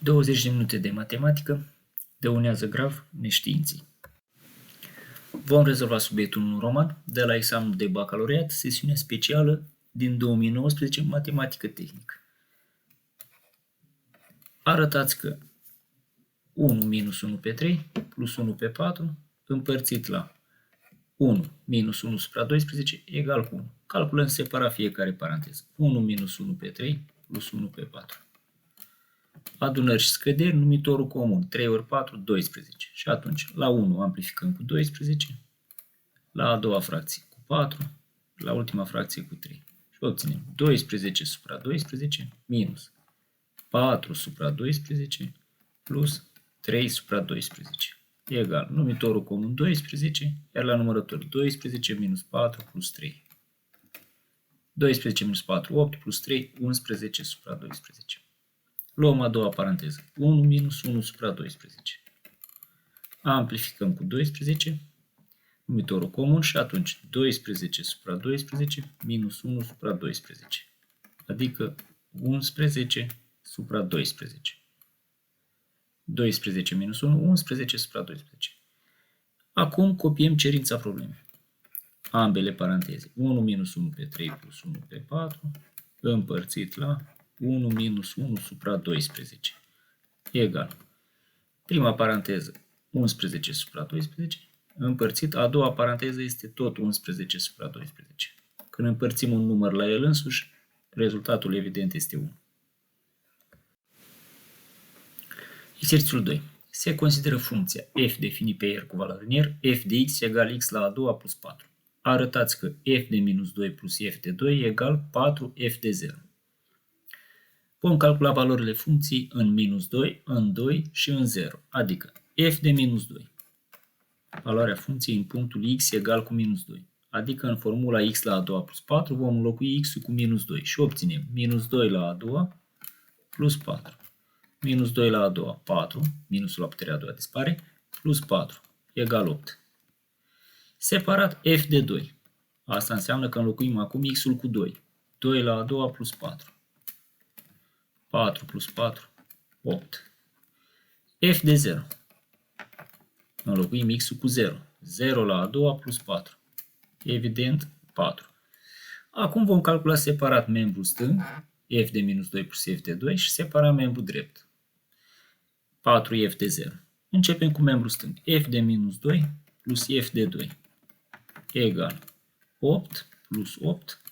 20 de minute de matematică dăunează grav neștiinței. Vom rezolva subiectul unui roman de la examenul de bacalaureat, sesiunea specială din 2019, matematică tehnică. Arătați că 1 minus 1 pe 3 plus 1 pe 4 împărțit la 1 minus 1 supra 12 egal cu 1. Calculăm separat fiecare paranteză. 1 minus 1 pe 3 plus 1 pe 4. Adunări și scăderi, numitorul comun, 3 ori 4, 12. Și atunci, la 1 amplificăm cu 12, la a doua fracție cu 4, la ultima fracție cu 3. Și obținem 12 supra 12 minus 4 supra 12 plus 3 supra 12. Egal, numitorul comun 12, iar la numărător 12 minus 4 plus 3. 12 minus 4, 8 plus 3, 11 supra 12. Luăm a doua paranteză. 1 minus 1 supra 12. Amplificăm cu 12, numitorul comun și atunci 12 supra 12 minus 1 supra 12. Adică 11 supra 12. 12 minus 1, 11 supra 12. Acum copiem cerința problemei. Ambele paranteze. 1 minus 1 pe 3 plus 1 pe 4 împărțit la 1 minus 1 supra 12 egal. Prima paranteză 11 supra 12 împărțit, a doua paranteză este tot 11 supra 12. Când împărțim un număr la el însuși, rezultatul evident este 1. Exercițiul 2. Se consideră funcția f definit pe R cu valoare în R, f de x egal x la a doua plus 4. Arătați că f de minus 2 plus f de 2 egal 4f de 0. Vom calcula valorile funcției în minus 2, în 2 și în 0, adică f de minus 2. Valoarea funcției în punctul x egal cu minus 2, adică în formula x la a doua plus 4 vom înlocui x-ul cu minus 2 și obținem minus 2 la a doua plus 4. Minus 2 la a doua, 4, minusul la puterea a doua dispare, plus 4, egal 8. Separat f de 2. Asta înseamnă că înlocuim acum x-ul cu 2. 2 la a doua plus 4. 4 plus 4, 8. F de 0. Înlocuim x-ul cu 0. 0 la a doua plus 4. Evident, 4. Acum vom calcula separat membrul stâng, f de minus 2 plus f de 2 și separat membrul drept, 4f de 0. Începem cu membrul stâng, f de minus 2 plus f de 2 egal 8 plus 8,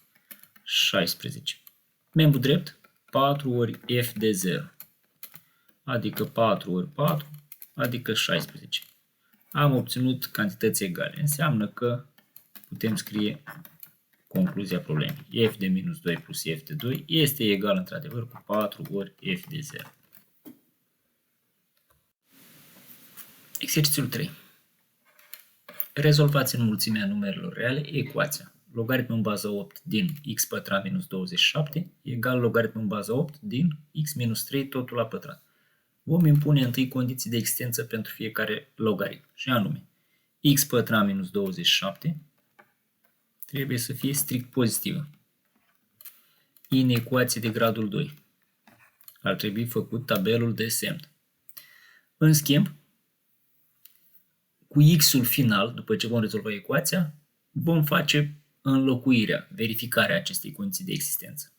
16. Membrul drept, 4 ori f de 0, adică 4 ori 4, adică 16. Am obținut cantități egale. Înseamnă că putem scrie concluzia problemei. F de minus 2 plus f de 2 este egal într-adevăr cu 4 ori f de 0. Exercițiul 3. Rezolvați în mulțimea numerelor reale ecuația. Logaritmul în baza 8 din x pătrat minus 27 egal logaritmul în baza 8 din x minus 3 totul la pătrat. Vom impune întâi condiții de existență pentru fiecare logaritm, și anume x pătrat minus 27 trebuie să fie strict pozitivă. În ecuație de gradul 2 ar trebui făcut tabelul de semn. În schimb, cu x-ul final, după ce vom rezolva ecuația, vom face înlocuirea, verificarea acestei condiții de existență.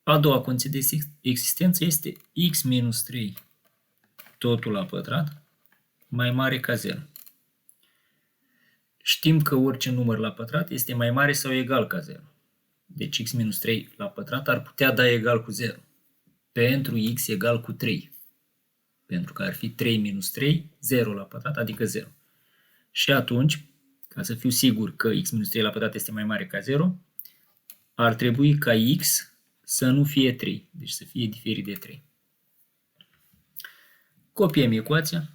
A doua condiție de existență este x minus 3 totul la pătrat mai mare ca 0. Știm că orice număr la pătrat este mai mare sau egal ca 0. Deci x minus 3 la pătrat ar putea da egal cu 0. Pentru x egal cu 3. Pentru că ar fi 3 minus 3, 0 la pătrat, adică 0. Și atunci, ca să fiu sigur că x minus 3 la pătrat este mai mare ca 0, ar trebui ca x să nu fie 3, deci să fie diferit de 3. Copiem ecuația.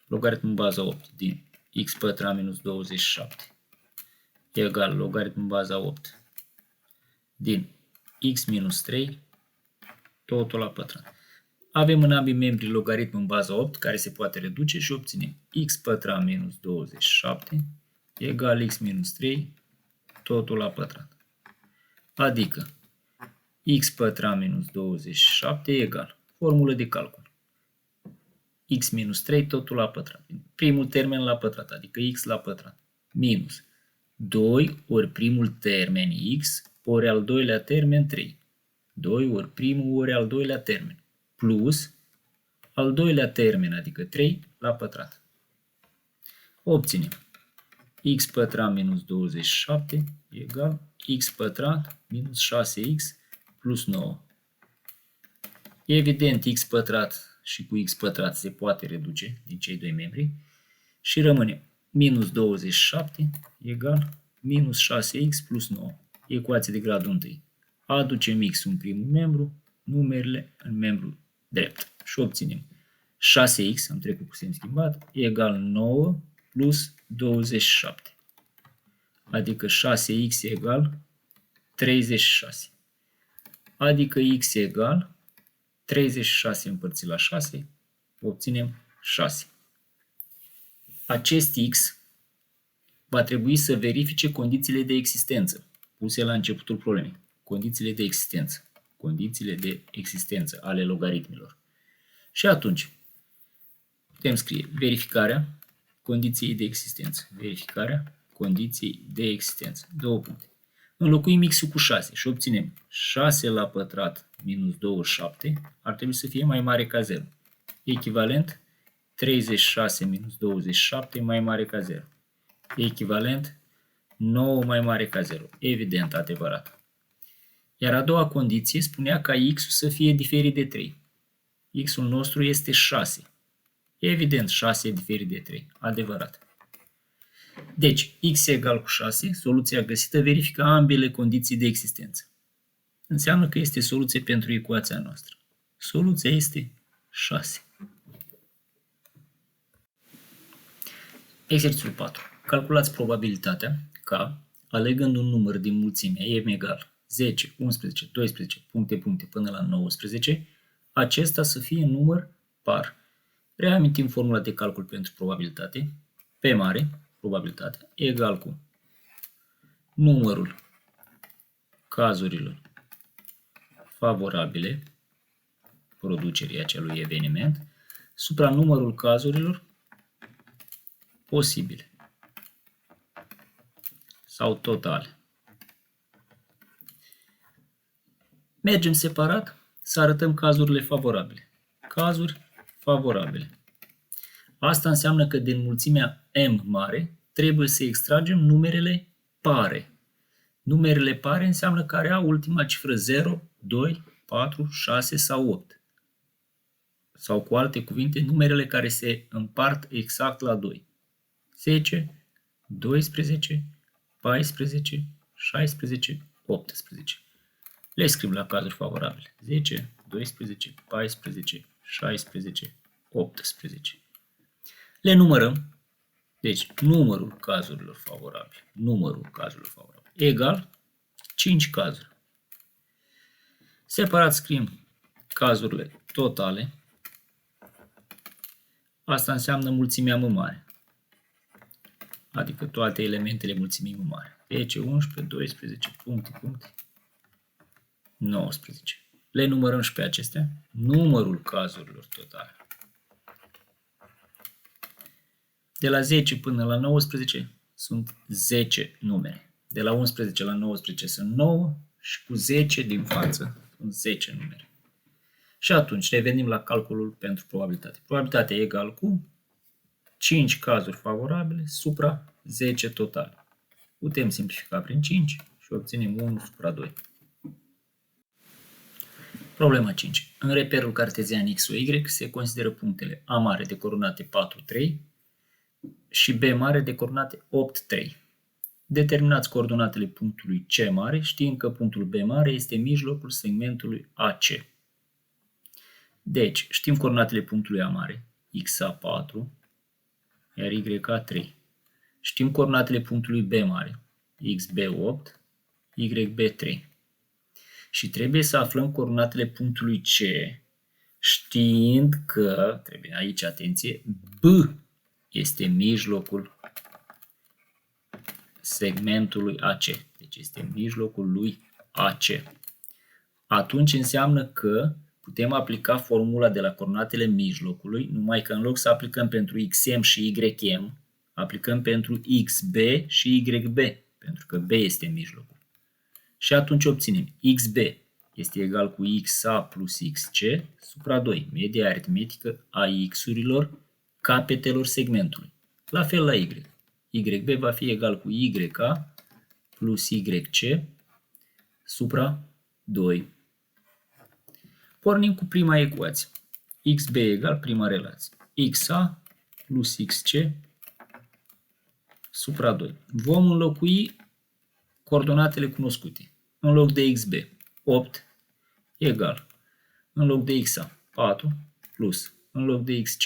Logaritmul baza 8 din x pătrat minus 27 egal logaritmul baza 8 din x minus 3 totul la pătrat. Avem în ambii membri logaritmul în baza 8 care se poate reduce și obținem x pătrat minus 27 egal x minus 3 totul la pătrat. Adică x pătrat minus 27 egal. Formulă de calcul. X minus 3 totul la pătrat. Primul termen la pătrat, adică x la pătrat. Minus 2 ori primul termen x ori al doilea termen 3. 2 ori primul ori al doilea termen. Plus al doilea termen, adică 3 la pătrat. Obținem x pătrat minus 27 egal x pătrat minus 6x plus 9. Evident, x pătrat și cu x pătrat se poate reduce din cei doi membri și rămâne minus 27 egal minus 6x plus 9. Ecuație de gradul 1. Aducem x în primul membru, numerele în membru drept și obținem 6x, am trecut cu semn schimbat, egal 9 plus 27. Adică 6x egal 36. Adică x egal 36 împărțit la 6, obținem 6. Acest x va trebui să verifice condițiile de existență puse la începutul problemei. Condițiile de existență. Condițiile de existență ale logaritmilor. Și atunci putem scrie verificarea condiției de existență. Verificarea condiției de existență. Două puncte. Înlocuim x cu 6 și obținem 6 la pătrat minus 27 ar trebui să fie mai mare ca 0. Echivalent 36 minus 27 mai mare ca 0. Echivalent 9 mai mare ca 0. Evident, adevărat. Iar a doua condiție spunea ca x să fie diferit de 3. X-ul nostru este 6. Evident, 6 e diferit de 3. Adevărat. Deci, x egal cu 6, soluția găsită verifică ambele condiții de existență. Înseamnă că este soluție pentru ecuația noastră. Soluția este 6. Exercițiul 4. Calculați probabilitatea ca, alegând un număr din mulțime m egal 10, 11, 12, puncte până la 19, acesta să fie număr par. Reamintim formula de calcul pentru probabilitate. P mare, probabilitatea, egal cu numărul cazurilor favorabile producerii acelui eveniment supra numărul cazurilor posibile sau totale. Mergem separat să arătăm cazurile favorabile. Cazuri favorabile. Asta înseamnă că din mulțimea M mare trebuie să extragem numerele pare. Numerele pare înseamnă care au ultima cifră 0, 2, 4, 6 sau 8. Sau cu alte cuvinte, numerele care se împart exact la 2. 10, 12, 14, 16, 18. Le scriu la cazuri favorabile. 10, 12, 14, 16, 18. Le numărăm. Deci, numărul cazurilor favorabile. Numărul cazurilor favorabile. Egal 5 cazuri. Separat scriem cazurile totale. Asta înseamnă mulțimea M mare. Adică toate elementele mulțimii M mare. 10, 11, 12, puncte, 19. Le numărăm și pe acestea. Numărul cazurilor totale. De la 10 până la 19 sunt 10 numere. De la 11 la 19 sunt 9 și cu 10 din față sunt 10 numere. Și atunci revenim la calculul pentru probabilitate. Probabilitatea e egal cu 5 cazuri favorabile supra 10 total. Putem simplifica prin 5 și obținem 1 supra 2. Problema 5. În reperul cartezian x, y se consideră punctele A mare de coordonate 4, 3 și B mare de coordonate 8, 3. Determinați coordonatele punctului C mare, știind că punctul B mare este mijlocul segmentului AC. Deci, știm coordonatele punctului A mare, XA4, iar YA3. Știm coordonatele punctului B mare, XB8, YB3. Și trebuie să aflăm coordonatele punctului C, știind că, trebuie aici atenție, B este mijlocul segmentului AC. Deci este mijlocul lui AC. atunci înseamnă că putem aplica formula de la coordonatele mijlocului, numai că în loc să aplicăm pentru xm și ym, aplicăm pentru xb și yb, pentru că b este mijlocul. Și atunci obținem xb este egal cu xa plus xc supra 2, media aritmetică a x-urilor capetelor segmentului. La fel la y. Yb va fi egal cu yk plus yc supra 2. Pornim cu prima ecuație. Xb egal prima relație. Xa plus xc supra 2. Vom înlocui coordonatele cunoscute. În loc de xb, 8 egal. În loc de xa, 4 plus. În loc de xc.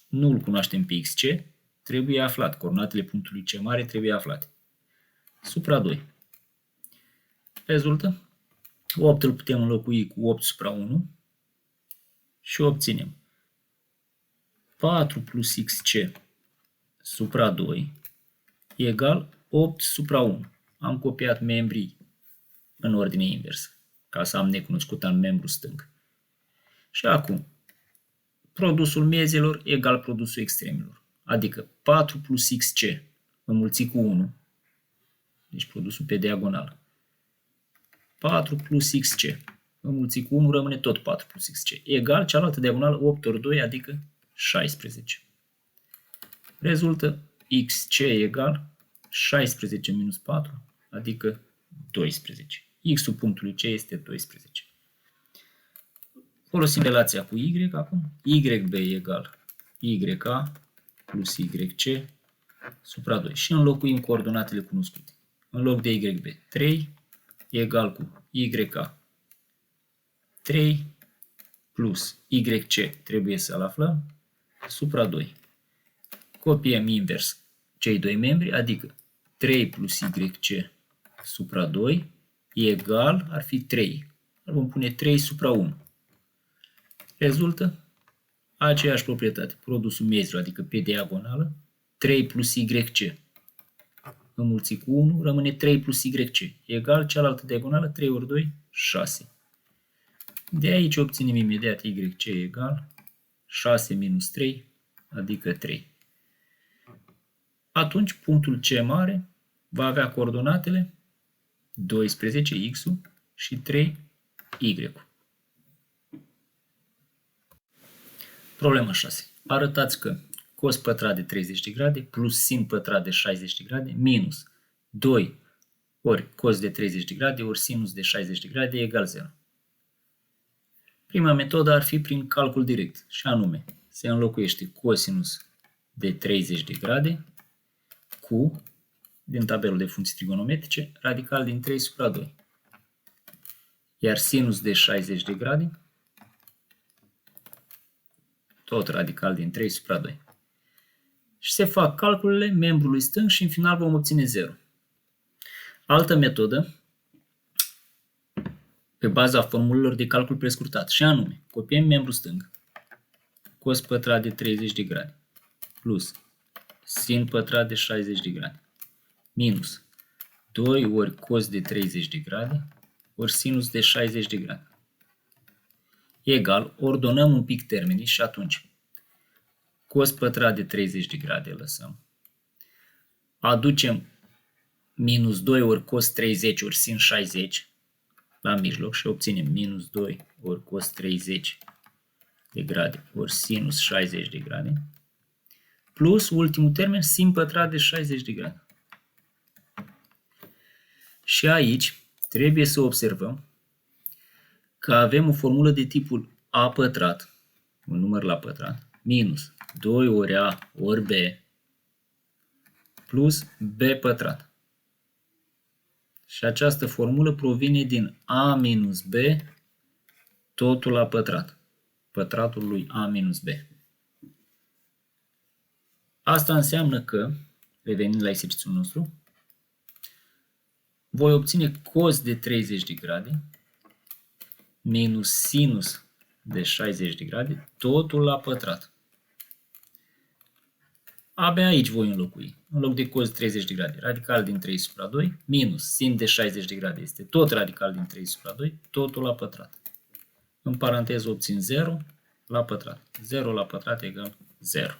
Nu-l cunoaștem pe xc, trebuie aflat. Coordonatele punctului C mare trebuie aflate. Supra 2. Rezultă 8 îl putem înlocui cu 8 supra 1 și obținem 4 plus xc supra 2 egal 8 supra 1. Am copiat membrii în ordine inversă, ca să am necunoscut în membru stâng. Și acum, produsul mezilor egal produsul extremilor, adică 4 plus xc înmulțit cu 1, deci produsul pe diagonală. 4 plus xc înmulțit cu 1 rămâne tot 4 plus xc. Egal cealaltă diagonală 8 ori 2, adică 16. Rezultă xc egal 16 minus 4, adică 12. X-ul punctului C este 12. Folosim relația cu Y acum. YB egal YK plus YC supra 2. Și înlocuim coordonatele cunoscute. În loc de YB 3 egal cu YK 3 plus YC trebuie să-l aflăm supra 2. Copiem invers cei doi membri, adică 3 plus YC supra 2 egal, ar fi 3. Vom pune 3 supra 1. Rezultă aceeași proprietate. Produsul mezilor, adică pe diagonală, 3 plus YC înmulțit cu 1 rămâne 3 plus YC egal cealaltă diagonală, 3 ori 2, 6. De aici obținem imediat YC egal 6 minus 3, adică 3. Atunci punctul C mare va avea coordonatele 12 x-ul și 3 y-ul. Problema 6. Arătați că cos pătrat de 30 de grade plus sin pătrat de 60 de grade minus 2 ori cos de 30 de grade ori sinus de 60 de grade egal 0. Prima metodă ar fi prin calcul direct, și anume se înlocuiește cosinus de 30 de grade cu, din tabelul de funcții trigonometrice, radical din 3 supra 2. Iar sinus de 60 de grade, tot radical din 3 supra 2. Și se fac calculele membrului stâng și în final vom obține 0. Altă metodă, pe baza formulelor de calcul prescurtat, și anume, copiem membrul stâng, cos pătrat de 30 de grade, plus sin pătrat de 60 de grade, minus 2 ori cos de 30 de grade, ori sinus de 60 de grade. Egal, ordonăm un pic termenii și atunci cos pătrat de 30 de grade lăsăm. Aducem minus 2 ori cos 30 ori sin 60 la mijloc și obținem minus 2 ori cos 30 de grade ori sinus 60 de grade plus ultimul termen sin pătrat de 60 de grade. Și aici trebuie să observăm că avem o formulă de tipul a pătrat, un număr la pătrat, minus 2 ori a ori b plus b pătrat. Și această formulă provine din a minus b totul la pătrat, pătratul lui a minus b. Asta înseamnă că, revenind la exercițiul nostru, voi obține cos de 30 de grade minus sinus de 60 de grade, totul la pătrat. Abia aici voi înlocui. În loc de cos 30 de grade, radical din 3 supra 2, minus sin de 60 de grade este tot radical din 3 supra 2, totul la pătrat. În paranteză obțin 0 la pătrat. 0 la pătrat egal 0.